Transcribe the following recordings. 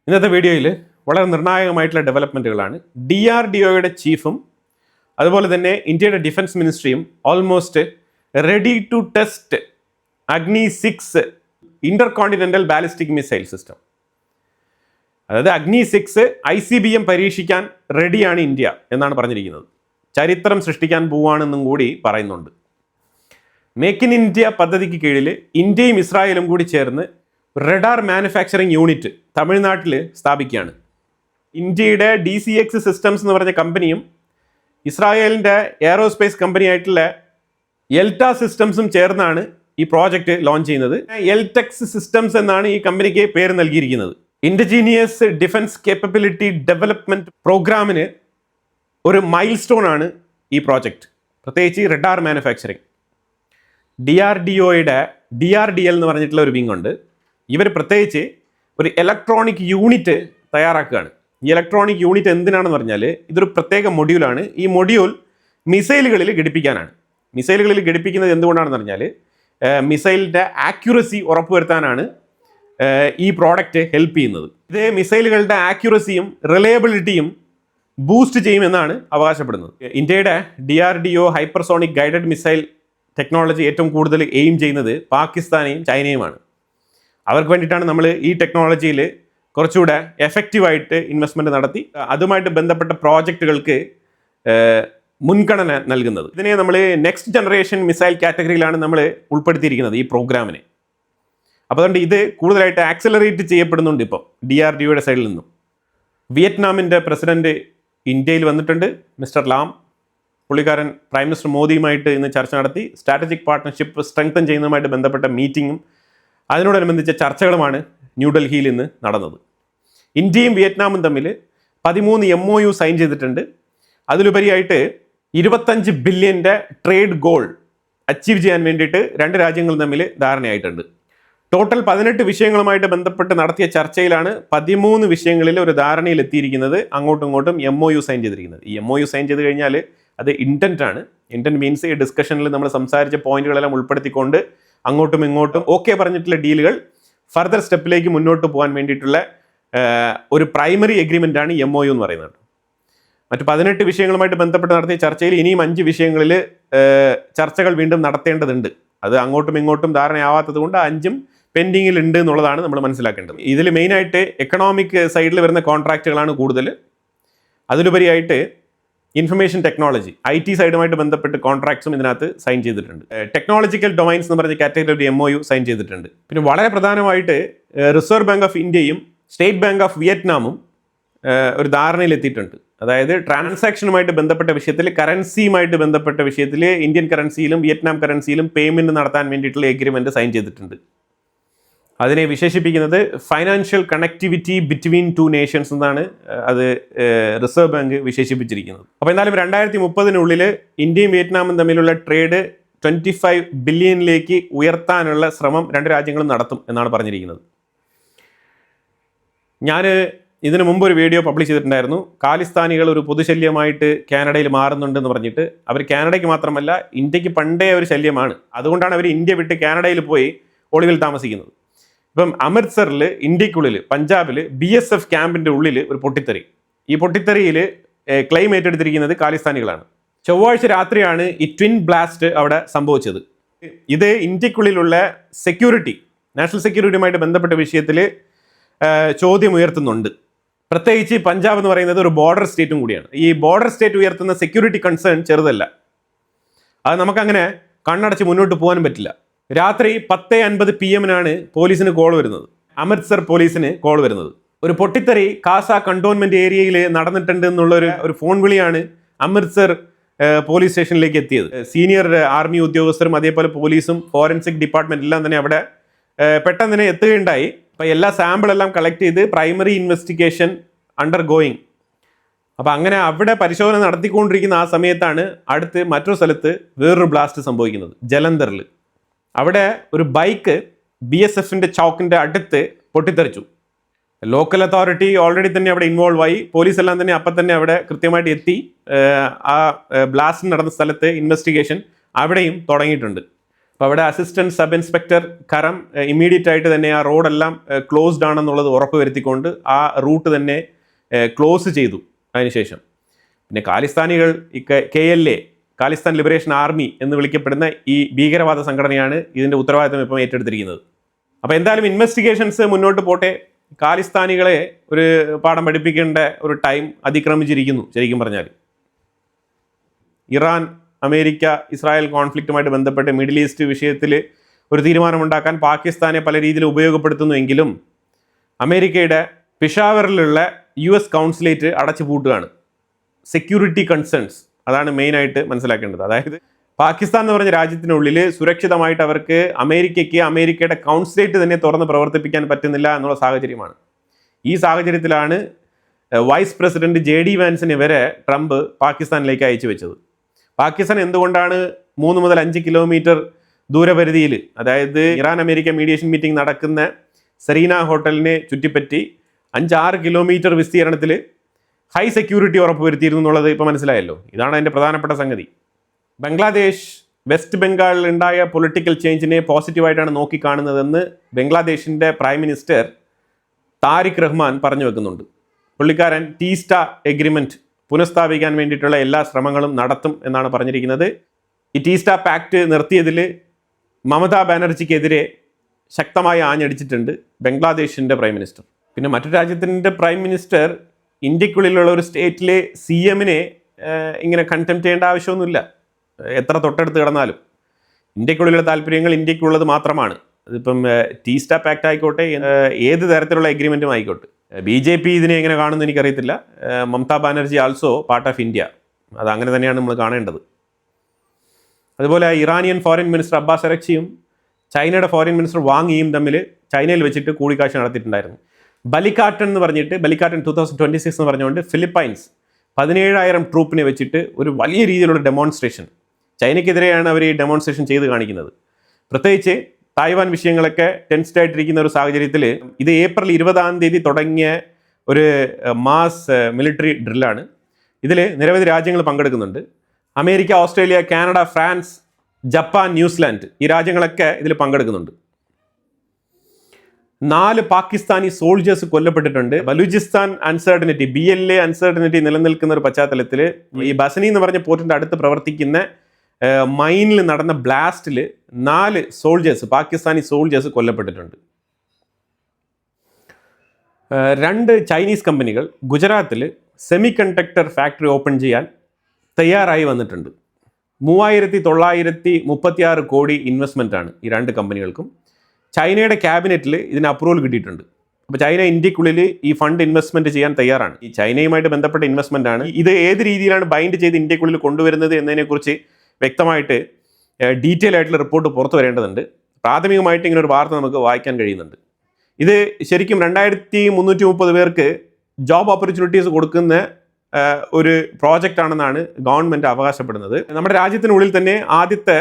ഇന്നത്തെ വീഡിയോയിൽ വളരെ നിർണായകമായിട്ടുള്ള ഡെവലപ്മെൻറ്റുകളാണ്. DRDOയുടെ ചീഫും അതുപോലെ തന്നെ ഇന്ത്യയുടെ ഡിഫൻസ് മിനിസ്ട്രിയും ഓൾമോസ്റ്റ് റെഡി ടു ടെസ്റ്റ് അഗ്നി-6 inter continental ballistic missile system. അതായത് അഗ്നി-6 ICBM പരീക്ഷിക്കാൻ റെഡിയാണ് ഇന്ത്യ എന്നാണ് പറഞ്ഞിരിക്കുന്നത്. ചരിത്രം സൃഷ്ടിക്കാൻ പോവുകയാണെന്നും കൂടി പറയുന്നുണ്ട്. മേക്ക് ഇൻ ഇന്ത്യ പദ്ധതിക്ക് കീഴിൽ ഇന്ത്യയും ഇസ്രായേലും കൂടി ചേർന്ന് റഡാർ മാനുഫാക്ചറിങ് യൂണിറ്റ് തമിഴ്നാട്ടിൽ സ്ഥാപിക്കുകയാണ്. ഇന്ത്യയുടെ DCX സിസ്റ്റംസ് എന്ന് പറഞ്ഞ കമ്പനിയും ഇസ്രായേലിൻ്റെ എയറോസ്പേസ് കമ്പനി ആയിട്ടുള്ള എൽറ്റ സിസ്റ്റംസും ചേർന്നാണ് ഈ പ്രോജക്റ്റ് ലോഞ്ച് ചെയ്യുന്നത്. എൽടെക്സ് സിസ്റ്റംസ് എന്നാണ് ഈ കമ്പനിക്ക് പേര് നൽകിയിരിക്കുന്നത്. ഇൻഡിജീനിയസ് ഡിഫൻസ് കേപ്പബിലിറ്റി ഡെവലപ്മെൻറ്റ് പ്രോഗ്രാമിന് ഒരു മൈൽ സ്റ്റോൺ ആണ് ഈ പ്രോജക്റ്റ്, പ്രത്യേകിച്ച് റഡാർ മാനുഫാക്ചറിങ്. DRDOയുടെ DRDL എന്ന് പറഞ്ഞിട്ടുള്ള ഒരു വിങ് ഉണ്ട്. ഇവർ പ്രത്യേകിച്ച് ഒരു ഇലക്ട്രോണിക് യൂണിറ്റ് തയ്യാറാക്കുകയാണ്. ഈ ഇലക്ട്രോണിക് യൂണിറ്റ് എന്തിനാണെന്ന് പറഞ്ഞാൽ ഇതൊരു പ്രത്യേക മൊഡ്യൂളാണ്. ഈ മൊഡ്യൂൾ മിസൈലുകളിൽ ഘടിപ്പിക്കാനാണ്. മിസൈലുകളിൽ ഘടിപ്പിക്കുന്നത് എന്തുകൊണ്ടാണെന്ന് പറഞ്ഞാൽ മിസൈലിൻ്റെ ആക്യുറസി ഉറപ്പുവരുത്താനാണ് ഈ പ്രോഡക്റ്റ് ഹെൽപ്പ് ചെയ്യുന്നത്. ഇത് മിസൈലുകളുടെ ആക്യുറസിയും റിലയബിലിറ്റിയും ബൂസ്റ്റ് ചെയ്യുമെന്നാണ് അവകാശപ്പെടുന്നത്. ഇന്ത്യയുടെ DRDO hypersonic guided missile technology ഏറ്റവും കൂടുതൽ എയിം ചെയ്യുന്നത് പാകിസ്ഥാനെയും ചൈനയുമാണ്. അവർക്ക് വേണ്ടിയിട്ടാണ് നമ്മൾ ഈ ടെക്നോളജിയിൽ കുറച്ചുകൂടെ എഫക്റ്റീവായിട്ട് ഇൻവെസ്റ്റ്മെൻറ്റ് നടത്തി അതുമായിട്ട് ബന്ധപ്പെട്ട പ്രോജക്റ്റുകൾക്ക് മുൻഗണന നൽകുന്നത്. ഇതിനെ നമ്മൾ നെക്സ്റ്റ് ജനറേഷൻ മിസൈൽ കാറ്റഗറിയിലാണ് നമ്മൾ ഉൾപ്പെടുത്തിയിരിക്കുന്നത് ഈ പ്രോഗ്രാമിനെ. അപ്പോൾ അതുകൊണ്ട് ഇത് കൂടുതലായിട്ട് ആക്സലറേറ്റ് ചെയ്യപ്പെടുന്നുണ്ട് ഇപ്പോൾ DRDOയുടെ സൈഡിൽ നിന്നും. വിയറ്റ്നാമിൻ്റെ പ്രസിഡന്റ് ഇന്ത്യയിൽ വന്നിട്ടുണ്ട്, മിസ്റ്റർ ലാം. പുള്ളിക്കാരൻ പ്രൈം മിനിസ്റ്റർ മോദിയുമായിട്ട് ഇന്ന് ചർച്ച നടത്തി. സ്ട്രാറ്റജിക് പാർട്ട്ണർഷിപ്പ് സ്ട്രെങ്തൻ ചെയ്യുന്നതുമായിട്ട് ബന്ധപ്പെട്ട മീറ്റിങ്ങും അതിനോടനുബന്ധിച്ച ചർച്ചകളുമാണ് ന്യൂഡൽഹിയിൽ ഇന്ന് നടന്നത്. ഇന്ത്യയും വിയറ്റ്നാമും തമ്മിൽ 13 MOU സൈൻ ചെയ്തിട്ടുണ്ട്. അതിലുപരിയായിട്ട് 25 ബില്യൻ്റെ ട്രേഡ് ഗോൾ അച്ചീവ് ചെയ്യാൻ വേണ്ടിയിട്ട് രണ്ട് രാജ്യങ്ങളും തമ്മിൽ ധാരണയായിട്ടുണ്ട്. ടോട്ടൽ 18 വിഷയങ്ങളുമായിട്ട് ബന്ധപ്പെട്ട് നടത്തിയ ചർച്ചയിലാണ് 13 വിഷയങ്ങളിൽ ഒരു ധാരണയിൽ എത്തിയിരിക്കുന്നത്. അങ്ങോട്ടും ഇങ്ങോട്ടും MOU സൈൻ ചെയ്തിരിക്കുന്നത്. ഈ MOU സൈൻ ചെയ്ത് കഴിഞ്ഞാൽ അത് ഇൻറ്റൻറ്റ് ആണ്. ഇൻറ്റൻറ്റ് മീൻസ് ഈ ഡിസ്കഷനിൽ നമ്മൾ സംസാരിച്ച പോയിന്റുകളെല്ലാം ഉൾപ്പെടുത്തിക്കൊണ്ട് അങ്ങോട്ടും ഇങ്ങോട്ടും ഓക്കെ പറഞ്ഞിട്ടുള്ള ഡീലുകൾ ഫർദർ സ്റ്റെപ്പിലേക്ക് മുന്നോട്ട് പോകാൻ വേണ്ടിയിട്ടുള്ള ഒരു പ്രൈമറി എഗ്രിമെൻ്റ് ആണ് MOU എന്ന് പറയുന്നത്. മറ്റ് 18 വിഷയങ്ങളുമായിട്ട് ബന്ധപ്പെട്ട് നടത്തിയ ചർച്ചയിൽ ഇനിയും 5 വിഷയങ്ങളിൽ ചർച്ചകൾ വീണ്ടും നടത്തേണ്ടതുണ്ട്. അത് അങ്ങോട്ടും ഇങ്ങോട്ടും ധാരണയാവാത്തത് കൊണ്ട് 5ഉം പെൻഡിങ്ങിൽ ഉണ്ട് എന്നുള്ളതാണ് നമ്മൾ മനസ്സിലാക്കേണ്ടത്. ഇതിൽ മെയിനായിട്ട് എക്കണോമിക് സൈഡിൽ വരുന്ന കോൺട്രാക്റ്റുകളാണ് കൂടുതൽ. അതിലുപരിയായിട്ട് ഇൻഫർമേഷൻ ടെക്നോളജി IT സൈഡുമായിട്ട് ബന്ധപ്പെട്ട് കോൺട്രാക്ട്സും ഇതിനകത്ത് സൈൻ ചെയ്തിട്ടുണ്ട്. ടെക്നോളജിക്കൽ ഡൊമൈൻസ് എന്ന് പറഞ്ഞ കാറ്റഗറിയിൽ ഒരു MOU സൈൻ ചെയ്തിട്ടുണ്ട്. പിന്നെ വളരെ പ്രധാനമായിട്ട് റിസർവ് ബാങ്ക് ഓഫ് ഇന്ത്യയും സ്റ്റേറ്റ് ബാങ്ക് ഓഫ് വിയറ്റ്നാമും ഒരു ധാരണയിൽ എത്തിയിട്ടുണ്ട്. അതായത് ട്രാൻസാക്ഷനുമായിട്ട് ബന്ധപ്പെട്ട വിഷയത്തിൽ, കറൻസിയുമായിട്ട് ബന്ധപ്പെട്ട വിഷയത്തിൽ ഇന്ത്യൻ കറൻസിയിലും വിയറ്റ്നാം കറൻസിയിലും പേയ്മെൻറ്റ് നടത്താൻ വേണ്ടിയിട്ടുള്ള എഗ്രിമെൻറ്റ് സൈൻ ചെയ്തിട്ടുണ്ട്. അതിനെ വിശേഷിപ്പിക്കുന്നത് financial connectivity between two Nations എന്നാണ് അത് റിസർവ് ബാങ്ക് വിശേഷിപ്പിച്ചിരിക്കുന്നത്. അപ്പോൾ എന്തായാലും 2030 ഇന്ത്യയും വിയറ്റ്നാമും തമ്മിലുള്ള ട്രേഡ് 25 ബില്യണിലേക്ക് ഉയർത്താനുള്ള ശ്രമം രണ്ട് രാജ്യങ്ങളും നടത്തും എന്നാണ് പറഞ്ഞിരിക്കുന്നത്. ഞാൻ ഇതിനു മുമ്പ് ഒരു വീഡിയോ പബ്ലിഷ് ചെയ്തിട്ടുണ്ടായിരുന്നു. ഖാലിസ്ഥാനികൾ ഒരു പൊതുശല്യമായിട്ട് കാനഡയിൽ മാറുന്നുണ്ടെന്ന് പറഞ്ഞിട്ട്. അവർ കാനഡയ്ക്ക് മാത്രമല്ല ഇന്ത്യക്ക് പണ്ടേ ഒരു ശല്യമാണ്. അതുകൊണ്ടാണ് അവർ ഇന്ത്യ വിട്ട് കാനഡയിൽ പോയി ഒളിവിൽ താമസിക്കുന്നത്. ഇപ്പം അമൃത്സറിൽ, ഇന്ത്യക്കുള്ളിൽ, പഞ്ചാബിൽ BSF ക്യാമ്പിൻ്റെ ഉള്ളിൽ ഒരു പൊട്ടിത്തെറി. ഈ പൊട്ടിത്തെറിയിൽ ക്ലെയിം ഏറ്റെടുത്തിരിക്കുന്നത് ഖാലിസ്ഥാനികളാണ്. ചൊവ്വാഴ്ച രാത്രിയാണ് ഈ ട്വിൻ ബ്ലാസ്റ്റ് അവിടെ സംഭവിച്ചത്. ഇത് ഇന്ത്യക്കുള്ളിലുള്ള സെക്യൂരിറ്റി, നാഷണൽ സെക്യൂരിറ്റിയുമായിട്ട് ബന്ധപ്പെട്ട വിഷയത്തിൽ ചോദ്യം ഉയർത്തുന്നുണ്ട്. പ്രത്യേകിച്ച് പഞ്ചാബ് എന്ന് പറയുന്നത് ഒരു ബോർഡർ സ്റ്റേറ്റും കൂടിയാണ്. ഈ ബോർഡർ സ്റ്റേറ്റ് ഉയർത്തുന്ന സെക്യൂരിറ്റി കൺസേൺ ചെറുതല്ല. അത് നമുക്കങ്ങനെ കണ്ണടച്ച് മുന്നോട്ട് പോകാനും പറ്റില്ല. രാത്രി 10:50 PM പോലീസിന് കോൾ വരുന്നത്, അമൃത്സർ പോലീസിന് കോൾ വരുന്നത്. ഒരു പൊട്ടിത്തെറി കാസ കണ്ടോൺമെന്റ് ഏരിയയിൽ നടന്നിട്ടുണ്ട് എന്നുള്ള ഒരു ഫോൺ വിളിയാണ് അമൃത്സർ പോലീസ് സ്റ്റേഷനിലേക്ക് എത്തിയത്. സീനിയർ ആർമി ഉദ്യോഗസ്ഥരും അതേപോലെ പോലീസും ഫോറൻസിക് ഡിപ്പാർട്ട്മെന്റ് എല്ലാം തന്നെ അവിടെ പെട്ടെന്ന് തന്നെ എത്തുകയുണ്ടായി. അപ്പോൾ എല്ലാ സാമ്പിളെല്ലാം കളക്ട് ചെയ്ത് പ്രൈമറി ഇൻവെസ്റ്റിഗേഷൻ അണ്ടർ ഗോയിങ്. അപ്പോൾ അങ്ങനെ അവിടെ പരിശോധന നടത്തിക്കൊണ്ടിരിക്കുന്ന ആ സമയത്താണ് അടുത്ത് മറ്റൊരു സ്ഥലത്ത് വേറൊരു ബ്ലാസ്റ്റ് സംഭവിക്കുന്നത്, ജലന്ധറിൽ. അവിടെ ഒരു ബൈക്ക് BSFൻ്റെ ചൗക്കിൻ്റെ അടുത്ത് പൊട്ടിത്തെറിച്ചു. ലോക്കൽ അതോറിറ്റി ഓൾറെഡി തന്നെ അവിടെ ഇൻവോൾവ് ആയി. പോലീസ് എല്ലാം തന്നെ അപ്പം തന്നെ അവിടെ കൃത്യമായിട്ട് എത്തി. ആ ബ്ലാസ്റ്റ് നടന്ന സ്ഥലത്ത് ഇൻവെസ്റ്റിഗേഷൻ അവിടെയും തുടങ്ങിയിട്ടുണ്ട്. അപ്പോൾ അവിടെ അസിസ്റ്റൻറ്റ് സബ് ഇൻസ്പെക്ടർ കരം ഇമ്മീഡിയറ്റ് ആയിട്ട് തന്നെ ആ റോഡെല്ലാം ക്ലോസ്ഡ് ആണെന്നുള്ളത് ഉറപ്പ് വരുത്തിക്കൊണ്ട് ആ റൂട്ട് തന്നെ ക്ലോസ് ചെയ്തു. അതിനുശേഷം പിന്നെ ഖാലിസ്ഥാനികൾ ഈ KLA ഖാലിസ്ഥാൻ ലിബറേഷൻ ആർമി എന്ന് വിളിക്കപ്പെടുന്ന ഈ ഭീകരവാദ സംഘടനയാണ് ഇതിൻ്റെ ഉത്തരവാദിത്തം ഇപ്പം ഏറ്റെടുത്തിരിക്കുന്നത്. അപ്പോൾ എന്തായാലും ഇൻവെസ്റ്റിഗേഷൻസ് മുന്നോട്ട് പോട്ടെ. ഖാലിസ്ഥാനികളെ ഒരു പാഠം പഠിപ്പിക്കേണ്ട ഒരു ടൈം അതിക്രമിച്ചിരിക്കുന്നു ശരിക്കും പറഞ്ഞാൽ. ഇറാൻ അമേരിക്ക ഇസ്രായേൽ കോൺഫ്ലിക്റ്റുമായിട്ട് ബന്ധപ്പെട്ട് മിഡിൽ ഈസ്റ്റ് വിഷയത്തിൽ ഒരു തീരുമാനമുണ്ടാക്കാൻ പാകിസ്ഥാനെ പല രീതിയിൽ ഉപയോഗപ്പെടുത്തുന്നുവെങ്കിലും അമേരിക്കയുടെ പിഷാവറിലുള്ള US കൗൺസിലേറ്റ് അടച്ചു പൂട്ടുകയാണ്. സെക്യൂരിറ്റി കൺസേൺസ് അതാണ് മെയിനായിട്ട് മനസ്സിലാക്കേണ്ടത്. അതായത് പാകിസ്ഥാൻ എന്ന് പറഞ്ഞ രാജ്യത്തിനുള്ളിൽ സുരക്ഷിതമായിട്ട് അവർക്ക് അമേരിക്കയുടെ കൗൺസിലേറ്റ് തന്നെ തുറന്ന് പ്രവർത്തിപ്പിക്കാൻ പറ്റുന്നില്ല എന്നുള്ള സാഹചര്യമാണ്. ഈ സാഹചര്യത്തിലാണ് വൈസ് പ്രസിഡന്റ് JD വാൻസിനെ വരെ ട്രംപ് പാകിസ്ഥാനിലേക്ക് അയച്ചു വെച്ചത്. പാകിസ്ഥാൻ എന്തുകൊണ്ടാണ് 3 മുതൽ 5 കിലോമീറ്റർ ദൂരപരിധിയിൽ, അതായത് ഇറാൻ അമേരിക്ക മീഡിയേഷൻ മീറ്റിംഗ് നടക്കുന്ന സെറീന ഹോട്ടലിനെ ചുറ്റിപ്പറ്റി 5-6 കിലോമീറ്റർ വിസ്തീർണത്തിൽ ഹൈ സെക്യൂരിറ്റി ഉറപ്പുവരുത്തിയിരുന്നു എന്നുള്ളത് ഇപ്പോൾ മനസ്സിലായല്ലോ. ഇതാണ് അതിൻ്റെ പ്രധാനപ്പെട്ട സംഗതി. ബംഗ്ലാദേശ് വെസ്റ്റ് ബംഗാളിൽ ഉണ്ടായ പൊളിറ്റിക്കൽ ചേഞ്ചിനെ പോസിറ്റീവായിട്ടാണ് നോക്കിക്കാണുന്നതെന്ന് ബംഗ്ലാദേശിൻ്റെ പ്രൈം മിനിസ്റ്റർ താരിഖ് റഹ്മാൻ പറഞ്ഞു വെക്കുന്നുണ്ട്. പുള്ളിക്കാരൻ ടീസ്റ്റ എഗ്രിമെൻറ്റ് പുനഃസ്ഥാപിക്കാൻ വേണ്ടിയിട്ടുള്ള എല്ലാ ശ്രമങ്ങളും നടത്തും എന്നാണ് പറഞ്ഞിരിക്കുന്നത്. ഈ ടീസ്റ്റ പാക്റ്റ് നിർത്തിയതിൽ മമതാ ബാനർജിക്കെതിരെ ശക്തമായി ആഞ്ഞടിച്ചിട്ടുണ്ട് ബംഗ്ലാദേശിൻ്റെ പ്രൈം മിനിസ്റ്റർ. പിന്നെ മറ്റു രാജ്യത്തിൻ്റെ പ്രൈം മിനിസ്റ്റർ ഇന്ത്യക്കുള്ളിലുള്ള ഒരു സ്റ്റേറ്റിലെ CMനെ ഇങ്ങനെ കണ്ടംപ്റ്റ് ചെയ്യേണ്ട ആവശ്യമൊന്നുമില്ല. എത്ര തൊട്ടടുത്ത് കിടന്നാലും ഇന്ത്യക്കുള്ളിലുള്ള താല്പര്യങ്ങൾ ഇന്ത്യക്കുള്ളത് മാത്രമാണ്. അതിപ്പം ടീസ്റ്റ പാക്റ്റ് ആയിക്കോട്ടെ, ഏത് തരത്തിലുള്ള എഗ്രിമെൻറ്റും ആയിക്കോട്ടെ. BJP ഇതിനെ എങ്ങനെ കാണുമെന്ന് എനിക്കറിയത്തില്ല. Mamata Banerjee also part of India, അത് അങ്ങനെ തന്നെയാണ് നമ്മൾ കാണേണ്ടത്. അതുപോലെ ഇറാനിയൻ ഫോറിൻ മിനിസ്റ്റർ അബ്ബാസ് അരക്ചിയും ചൈനയുടെ ഫോറിൻ മിനിസ്റ്റർ വാങ് യിയും തമ്മിൽ ചൈനയിൽ വെച്ചിട്ട് കൂടിക്കാഴ്ച നടത്തിയിട്ടുണ്ടായിരുന്നു. ബലിക്കാട്ടൻ എന്ന് പറഞ്ഞിട്ട്, ബലിക്കാട്ടൻ 2026 എന്ന് പറഞ്ഞുകൊണ്ട് ഫിലിപ്പൈൻസ് 17,000 ട്രൂപ്പിനെ വെച്ചിട്ട് ഒരു വലിയ രീതിയിലുള്ള ഡെമോൺസ്ട്രേഷൻ, ചൈനയ്ക്കെതിരെയാണ് അവർ ഈ ഡെമോൺസ്ട്രേഷൻ ചെയ്ത് കാണിക്കുന്നത്. പ്രത്യേകിച്ച് തായ്വാൻ വിഷയങ്ങളൊക്കെ ടെൻസ്ഡ് ആയിട്ടിരിക്കുന്ന ഒരു സാഹചര്യത്തിൽ ഇത് ഏപ്രിൽ 20 തുടങ്ങിയ ഒരു മാസ് മിലിറ്ററി ഡ്രില്ലാണ്. ഇതിൽ നിരവധി രാജ്യങ്ങൾ പങ്കെടുക്കുന്നുണ്ട്. America, Australia, Canada, France, Japan, New Zealand ഈ രാജ്യങ്ങളൊക്കെ ഇതിൽ പങ്കെടുക്കുന്നുണ്ട്. 4 പാകിസ്ഥാനി സോൾജേഴ്സ് കൊല്ലപ്പെട്ടിട്ടുണ്ട്. ബലൂചിസ്ഥാൻ അൺസർട്ടനിറ്റി, BLA അൺസർട്ടനിറ്റി നിലനിൽക്കുന്ന ഒരു പശ്ചാത്തലത്തിൽ ഈ ബസനി എന്ന് പറഞ്ഞ പോർട്ടിൻ്റെ അടുത്ത് പ്രവർത്തിക്കുന്ന മൈനിൽ നടന്ന ബ്ലാസ്റ്റിൽ 4 സോൾജേഴ്സ്, പാകിസ്ഥാനി സോൾജേഴ്സ് കൊല്ലപ്പെട്ടിട്ടുണ്ട്. 2 ചൈനീസ് കമ്പനികൾ ഗുജറാത്തിൽ സെമി കണ്ടക്ടർ ഫാക്ടറി ഓപ്പൺ ചെയ്യാൻ തയ്യാറായി വന്നിട്ടുണ്ട്. 3,936 കോടി ഇൻവെസ്റ്റ്മെൻറ്റാണ് ഈ 2 കമ്പനികൾക്കും. ചൈനയുടെ ക്യാബിനറ്റിൽ ഇതിന് അപ്രൂവൽ കിട്ടിയിട്ടുണ്ട്. അപ്പോൾ ചൈന ഇന്ത്യക്കുള്ളിൽ ഈ ഫണ്ട് ഇൻവെസ്റ്റ്മെൻറ്റ് ചെയ്യാൻ തയ്യാറാണ്. ഈ ചൈനയുമായിട്ട് ബന്ധപ്പെട്ട ഇൻവെസ്റ്റ്മെൻ്റ് ആണ്. ഇത് ഏത് രീതിയിലാണ് ബൈൻഡ് ചെയ്ത് ഇന്ത്യക്കുള്ളിൽ കൊണ്ടുവരുന്നത് എന്നതിനെക്കുറിച്ച് വ്യക്തമായിട്ട് ഡീറ്റെയിൽ ആയിട്ടുള്ള റിപ്പോർട്ട് പുറത്തു വരേണ്ടതുണ്ട്. പ്രാഥമികമായിട്ട് ഇങ്ങനെ ഒരു വാർത്ത നമുക്ക് വായിക്കാൻ കഴിയുന്നുണ്ട്. ഇത് ശരിക്കും 2,330 പേർക്ക് ജോബ് ഓപ്പർച്യൂണിറ്റീസ് കൊടുക്കുന്ന ഒരു പ്രോജക്റ്റ് ആണെന്നാണ് ഗവൺമെൻറ് അവകാശപ്പെടുന്നത്. നമ്മുടെ രാജ്യത്തിനുള്ളിൽ തന്നെ ആദ്യത്തെ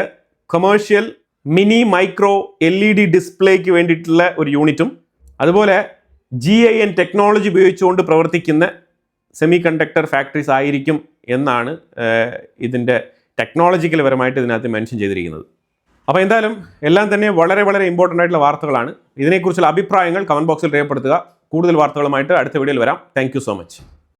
കൊമേഴ്ഷ്യൽ മിനി മൈക്രോ LED ഡിസ്പ്ലേക്ക് വേണ്ടിയിട്ടുള്ള ഒരു യൂണിറ്റും, അതുപോലെ GIN ടെക്നോളജി ഉപയോഗിച്ചുകൊണ്ട് പ്രവർത്തിക്കുന്ന സെമി കണ്ടക്ടർ ഫാക്ടറീസ് ആയിരിക്കും എന്നാണ് ഇതിൻ്റെ ടെക്നോളജിക്കൽ പരമായിട്ട് ഇതിനകത്ത് മെൻഷൻ ചെയ്തിരിക്കുന്നത്. അപ്പോൾ എന്തായാലും എല്ലാം തന്നെ വളരെ വളരെ ഇമ്പോർട്ടൻ്റ് ആയിട്ടുള്ള വാർത്തകളാണ്. ഇതിനെക്കുറിച്ചുള്ള അഭിപ്രായങ്ങൾ കമൻറ്റ് ബോക്സിൽ രേഖപ്പെടുത്തുക. കൂടുതൽ വാർത്തകളുമായിട്ട് അടുത്ത വീഡിയോയിൽ വരാം. Thank you so much.